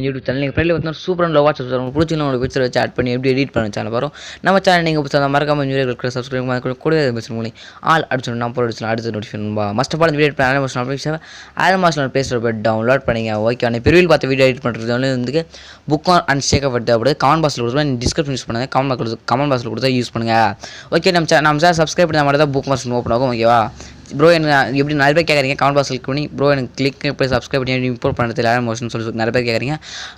YouTube channel நீங்கள் friendly பார்த்தா சூப்பராக லவ் வாட்ச் உங்களுக்கு பிடிச்சிங்கன்னா உங்களுக்கு பிக்சர் வச்சு ஆட் பண்ணி எப்படி எடிட் பண்ண சேனல் வரும். நம்ம சேனல் நீங்கள் பிடிச்சா மறக்காம வீடியோக்களுக்கு சப்ஸ்கிரைப் கூட பேசுகிற மூலி ஆல் அடிச்சு நம்பர் அடிச்சு அடுத்த நோட்டிஃபிகேஷன் மஸ்ட் பால் வீடியோ எடிட் பண்ண ஆல்மோஸ்ட் பேசுகிற போய் டவுன்லோட் பண்ணிங்க. ஓகே அந்த பெருவில் பார்த்து வீடியோ எடிட் பண்ணுறது வந்து புக் அண்ட் ஷேக்கப் எடுத்து அப்படி கமெண்ட் பாக்ஸில் கொடுத்தா டிஸ்கிரிப்ஷன் யூஸ் பண்ணுங்கள். கமெண்ட் பாக்ஸில் கொடுத்தா யூஸ் பண்ணுங்கள். ஓகே நம்ம சேனல் சப்ஸ்கிரைப் பண்ண மாதிரி தான் புக் மார்க்ஸ் ஓப்பன் ஆகும். ஓகேவா ப்ரோ எனக்கு எப்படி நிறைய பேர் கேட்குறீங்க கமெண்ட் பாக்ஸ் கிளிக் பண்ணி ப்ரோ எனக்கு கிளிக் போய் சப்ஸ்கிரைப் பண்ணி இம்போர்ட் பண்ணுறது இல்லை மோஷன் சொல்லி நிறைய பேர் கேட்குறீங்க.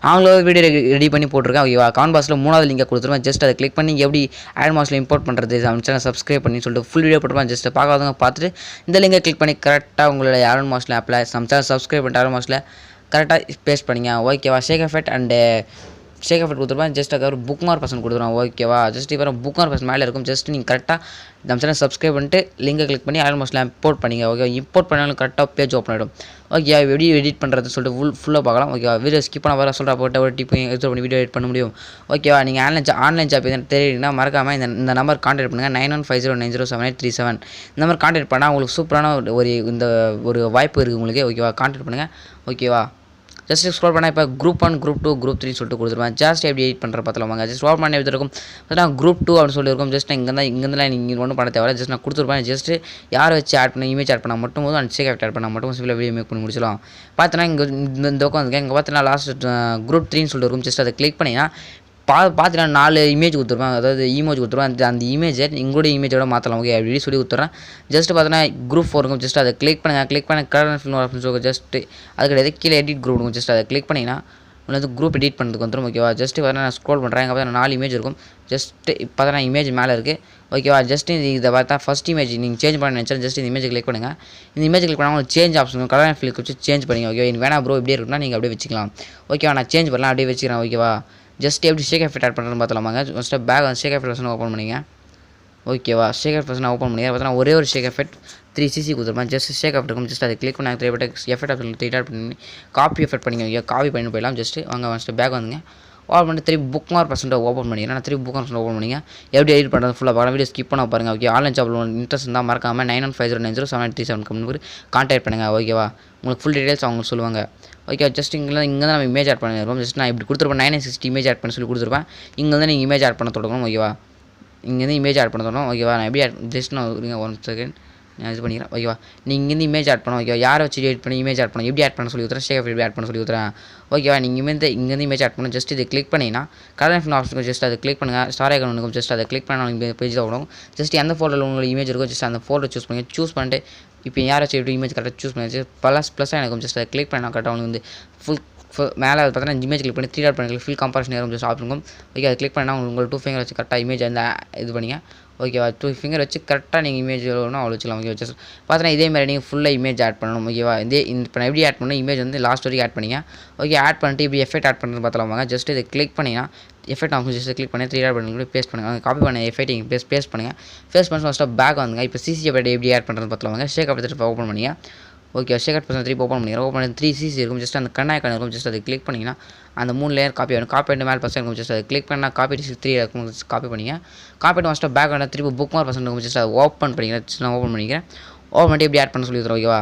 அவங்களோட வீடியோ ரெடி பண்ணி போட்டிருக்கேன். ஓகேவா கமெண்ட் பாக்ஸில் 3வது லிங்கை கொடுத்துருவேன். ஜஸ்ட் அதை கிளிக் பண்ணி எப்படி ஆட் மாஸ்டில் இம்போர்ட் பண்ணுறது சேனல் சப்ஸ்கிரைப் பண்ணி சொல்லிட்டு ஃபுல் வீடியோ போட்டுருப்பேன். ஜஸ்ட் பார்க்காதவங்க பார்த்துட்டு இந்த லிங்கை கிளிக் பண்ணி கரெக்டாக உங்களோட ஆட் மாஸ்டில் ஆப்பில் சேனல் சப்ஸ்கிரைப் பண்ணிட்டு ஆட் மாஸ்டில் கரெக்டாக பேஸ்ட் பண்ணிங்க. ஓகேவா ஷேக் எஃபெக்ட் அண்டு ஷேக் எஃபெக்ட் கொடுத்துருப்பேன். ஜஸ்ட் அதுக்கு ஒரு புக் மார்க் பர்சன் கொடுத்துருவோம். ஓகேவா ஜஸ்ட் இப்போ புக் மார்க் பர்சன் மேலே இருக்கும். ஜஸ்ட் நீங்கள் கரெக்டாக நம்ம சேனல் சப்ஸ்கிரைப் பண்ணிட்டு லிங்கை கிளிக் பண்ணி ஆல்மோஸ்ட்லாம் இம்போர்ட் பண்ணிங்க. ஓகே இம்போர்ட் பண்ணாலும் கரெக்டாக பேஜ் ஓப்பன் ஆகிடும். ஓகே எப்படி எடிட் பண்ணுறது சொல்லிட்டு ஃபுல்லாக பார்க்கலாம். ஓகேவா வீடியோ ஸ்கிப் பண்ண வர சொல்கிற போட்ட ஒரு டிப் எடுத்து பண்ணி வீடியோ எடிட் பண்ண முடியும். ஓகேவா நீங்கள் ஆன்லைன் ஜாப் எதுன்னு தெரியுங்கன்னா மறக்காமல் இந்த நம்பர் கான்டாக்ட் பண்ணுங்கள். 9150907837 இந்த நம்பர் கான்டாக்ட் பண்ணால் உங்களுக்கு சூப்பரான ஒரு வாய்ப்பு இருக்குது உங்களுக்கு. ஓகேவா கான்டாக்ட் பண்ணுங்கள். ஓகேவா ஜஸ்ட் ஸ்க்ரோல் பண்ணால் இப்போ குரூப் 1 குரூப் 2 குரூப் 3 சொல்லிட்டு கொடுத்துருவேன். ஜஸ்ட் எப்படி எடிட் பண்ணுற பார்த்துலாம் வாங்க. ஜஸ்ட் ஸ்க்ரோல் பண்ண எப்படி இருக்கும் பார்த்தா குரூப் 2 அப்படின்னு சொல்லியிருக்கும். ஜஸ்ட் இங்கேருந்துலாம் நீங்கள் ஒன்றும் பண்ண தேவை. ஜஸ்ட் நான் கொடுத்துருப்பேன். ஜஸ்ட் யாரை வச்சு ஆட் பண்ண இமேஜ் ஆட் பண்ணால் மட்டும் போதும். அந்த ஷேக் ஆட் பண்ணால் மட்டும் சிம்பிளாக வீடியோ மேக் பண்ணி முடிச்சலாம். பார்த்தோன்னா இங்கே இந்த உட்காந்துருக்கேன். இங்கே பார்த்தீங்கன்னா லாஸ்ட் குரூப் 3 சொல்லிட்டு இருக்கும். ஜஸ்ட் அதை கிளிக் பண்ணிங்கன்னா பார்த்தீங்கன்னா 4 இமேஜ் கொடுத்துருப்பேன். அதாவது இமேஜ் கொடுத்துருவேன். அந்த இமேஜை உங்களுடைய இமேஜோட மாற்றலாம். ஓகே அப்படி சொல்லி கொடுத்துட்றேன். ஜஸ்ட் பார்த்தீங்கன்னா குரூப் 4 இருக்கும். ஜஸ்ட் அதை கிளிக் பண்ணுங்கள். கிளிக் பண்ண கரண்ட் ஃபில்ம் அப்படின்னு சொல்லி ஜஸ்ட் அது கிடையாது கீழே எடிட் குரூப் இருக்கும். ஜஸ்ட் அதை கிளிக் பண்ணிங்கன்னா உங்களுக்கு குரூப் எடிட் பண்ணுறதுக்கு வந்துடும். ஓகேவா ஜஸ்ட் பார்த்தீங்கன்னா நான் ஸ்க்ரோல் பண்ணுறேன். இங்கே பார்த்தீங்கன்னா 4 இமேஜ் இருக்கும். ஜஸ்ட் பார்த்தீங்கன்னா இமேஜ் மேலே இருக்குது. ஓகேவா ஜஸ்ட் இதை பார்த்தா ஃபஸ்ட் இமேஜ் நீங்கள் சேஞ்ச் பண்ண நினச்சா ஜஸ்ட் இந்த இமேஜ் கிளிக் பண்ணுங்கள். இந்த இமேஜ் கிளிக் பண்ணால் உங்களுக்கு சேஞ்ச் ஆப்ஷன் கலர் ஃபில் வச்சு சேஞ்ச் பண்ணிங்க. ஓகேவா எனக்கு வேணா ப்ரோ இப்படியே இருக்குன்னா நீங்கள் அப்படியே வச்சுக்கலாம். ஓகேவா நான் சேஞ்ச் பண்ணலாம் அப்படியே வச்சுக்கிறேன். ஓகேவா ஜஸ்ட் எப்படி ஷேக் எஃபெக்ட் ஆட் பண்ணுறதுன்னு பார்த்தலாமாங்க. ஃபஸ்ட்டு பேக் வந்து ஷேக் எஃபெக்ட் பர்சன் ஓப்பன் பண்ணிங்க. ஓகேவா ஷேக் எஃபெக்ட் பர்சன் ஓப்பன் பண்ணிங்க. பார்த்தீங்கன்னா ஒரே ஒரு ஷேக் எஃபெக்ட் 3cc கொடுத்துருப்பேன். ஜஸ்ட் ஷேக் எஃபெக்ட் இருக்கும். ஜஸ்ட் அதை கிளிக் பண்ணி எஃபெக்ட் ஆப்ஷன் 3 ஆட் பண்ணி காப்பி எஃபெக்ட் பண்ணிங்க. காப்பி பண்ணி போயிடலாம். ஜஸ்ட்டு வாங்க ஃபஸ்ட்டு பேக் வந்துங்க. ஓப்பன் பண்ணிட்டு 3 புக் மார்க் பர்சன்ட் ஓப்பன் பண்ணிக்கிறேன். நான் 3 புக் மார்க் ஓப்பன் பண்ணிங்க. எப்படி எடிட் பண்ணுறது ஃபுல்லாக பார்க்கலாம். வீடியோ ஸ்கிப் பண்ண பாருங்கள். ஓகே ஆன்லைன் ஜாப்ல இன்ட்ரெஸ்ட் இருந்தால் மறக்காமல் 9150907837 கம்பெனி கான்டாக்ட் பண்ணுங்கள். ஓகேவா உங்களுக்கு ஃபுல் டீடைல்ஸ் அவங்க சொல்லுவாங்க. ஓகே ஜஸ்ட் இங்கே தான் நம்ம இமேஜ் ஆட் பண்ணியிருக்கோம். ஜஸ்ட் நான் இப்படி கொடுத்துருப்பேன் 960 இமேஜ் ஆட் பண்ணி சொல்லி கொடுத்துருப்பேன். இங்கே வந்து நீங்கள் இமேஜ் ஆட் பண்ண தொடங்கணும். ஓகேவா இங்கேருந்து இமேஜ் ஆட் பண்ண தொடங்கணும். ஓகேவா நான் எப்படி ஜஸ்ட் நான் 1 செகண்ட் நான் இது பண்ணிக்கிறேன். ஓகேவா நீங்கள் இங்கேருந்து இமேஜ் ஆட் பண்ணணும். ஓகேவா யாரை வச்சு எடிட் பண்ணி இமேஜ் ஆட் பண்ணணும் எப்படி ஆட் பண்ண சொல்லி கொடுத்துறேன். ஷேக் எப்படி ஆட் பண்ண சொல்லி கொடுத்துறேன். ஓகேவா நீங்கள் இங்கேருந்து இமேஜ் ஆட் பண்ணணும். ஜஸ்ட் இதை கிளிக் பண்ணிங்கன்னா கலர் ஃபில்ம் ஆப்ஷனுக்கும் ஜஸ்ட் அதை கிளிக் பண்ணுங்கள். ஸ்டார் ஐகான் இருக்கும். ஜஸ்ட் அதை கிளிக் பண்ணால் உங்களுக்கு பேஜ் தான் வரும். ஜஸ்ட் எந்த ஃபோட்டோவில் உங்களுக்கு இமேஜ் இருக்கோ ஜஸ்ட் அந்த ஃபோட்டோ சூஸ் பண்ணி சூஸ் பண்ணிட்டு இப்போ யாரை வச்சு எப்படி இமேஜ் கரெக்டாக சூஸ் பண்ணி ப்ளஸ்ஸாக எனக்கு ஜஸ்ட் அதை கிளிக் பண்ணால் கரெக்டாக உங்களுக்கு வந்து ஃபுல் மேலே பார்த்தீங்கன்னா இமேஜ் கிளிக் பண்ணி 3 டாட் பண்ணி ஃபில் கம்பாரிஷன் இருக்கும். ஜஸ்ட் ஆப்ஷன் இருக்கும். ஓகே அதை கிளிக் பண்ணால் உங்களுக்கு 2 ஃபிங்கர் வச்சு கரெக்டாக இமேஜ் அந்த இது பண்ணிங்க. ஓகேவா 2 ஃபிங்கர் வச்சு கரெக்டாக நீங்கள் இமேஜ் எவ்வளோனா அவ்வளோ வச்சுக்கலாம். ஓகே ஜஸ்ட் பார்த்தீங்கன்னா இதே மாதிரி நீங்கள் ஃபுல்லாக இமேஜ் ஆட் பண்ணணும். ஓகேவா இப்போ நான் எப்படி ஆட் பண்ணணும் இமேஜ் வந்து லாஸ்ட் வரைக்கும் ஆட் பண்ணிங்க. ஓகே ஆட் பண்ணிட்டு இப்படி எஃபெக்ட் ஆட் பண்ணுறது பார்த்தலாமாங்க. ஜஸ்ட் இதை கிளிக் பண்ணிங்கன்னா எஃபெக்ட் ஆகும். ஜஸ்ட் கிளிக் பண்ணி 3 டாட் பண்ணி பேஸ்ட் பண்ணுங்கள். காப்பி பண்ண எஃபெக்ட் நீங்கள் பேஸ்ட் பண்ணுங்கள். பேஸ்ட் பண்ணி ஃபஸ்ட்டாக பேக் வந்துங்க. இப்போ சிசி எப்படி ஆட் பண்ணுறது பார்த்தலாமாங்க. ஷேக் அப்படி ஓப்பன் பண்ணிங்க. ஓகே ஷேக் அவுட் பர்சன் 3 ஓப்பன் பண்ணிக்கிறேன். ஓப்பன் பண்ணி 3cc இருக்கும். ஜஸ்ட் அந்த கண்ணாய்க்கான இருக்கும். ஜஸ்ட் அதை கிளிக் பண்ணிங்கன்னா அந்த 3 லேயர் காப்பி ஆகும். காப்பி பண்ணி மேலே பர்சன் இருக்கும். ஜஸ்ட் அதை கிளிக் பண்ணால் காப்பி 3 இருக்கும். காப்பி பண்ணிங்க. காப்பி பண்ணி ஃபஸ்ட்டாக பேக் வந்து 3 புக் மார்க் பர்சன் இருக்கும். ஜஸ்ட் அதை ஓப்பன் பண்ணிக்கிறேன். ஜஸ்ட் நான் ஓப்பன் பண்ணிக்கிறேன். ஓப்பன் பண்ணி எப்படி ஆட் பண்ண சொல்லி தரோம். ஓகேவா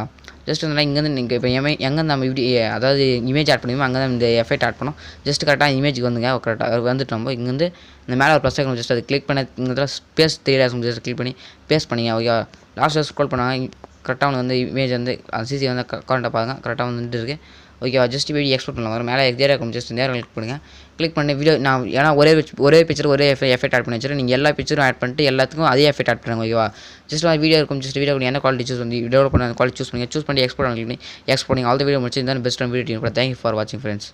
ஜஸ்ட் வந்து இங்கேருந்து நீங்கள் இப்போ எங்கேருந்து நம்ம இப்படி அதாவது இமேஜ் ஆட் பண்ணுவோம் அங்கே தான் இந்த எஃபெக்ட் ஆட் பண்ணோம். ஜஸ்ட் கரெக்டாக இமேஜுக்கு வந்துங்க. கரெக்டாக வந்துட்டு நம்ம இங்கேருந்து இந்த மேலே ஒரு ப்ளஸ் இருக்கும். ஜஸ்ட் அதை கிளிக் பண்ணி இங்கே ஸ்பேஸ் 3 இருக்கும். ஜஸ்ட் கிளிக் பண்ணி பேஸ்ட் பண்ணிங்க. ஓகேவா லாஸ்ட்டாக ஸ்க்ரோல் பண்ணாங்க. கரெக்டாக வந்து இமேஜ் வந்து சிசி வந்து கரெக்டாக பாருங்கள். கரெக்டாக வந்துட்டு இருக்குது. ஓகேவா ஜஸ்ட் வீடியோ எக்ஸ்போர்ட் பண்ணலாம். மேலே எக்ஸாக்டாக இருக்கும். ஜஸ்ட் நேரம் கிளிக் பண்ணுங்கள். கிளிக் பண்ணி வீடியோ நான் ஏன்னா ஒரே பிக்சர் ஒரே எஃபெக்ட் ஆட் பண்ணி வச்சுருக்கேன். நீங்கள் எல்லா பிக்சரும் ஆட் பண்ணிட்டு எல்லாத்துக்கும் அதே எஃபெக்ட் ஆட் பண்ணுங்க. ஓகேவா ஜஸ்ட் வீடியோ இருக்கும். ஜஸ்ட் வீடியோ என்ன குவாலிட்டி சூஸ் பண்ணி டெவலப் பண்ண குவாலிட்டி சூஸ் பண்ணி எக்ஸ்போர்ட் பண்ணி ஆல் த வீடியோ முடிச்சு இந்த பெஸ்ட்டான வீடியோ. தேங்க்யூ ஃபார் வாட்சிங் ஃப்ரெண்ட்ஸ்.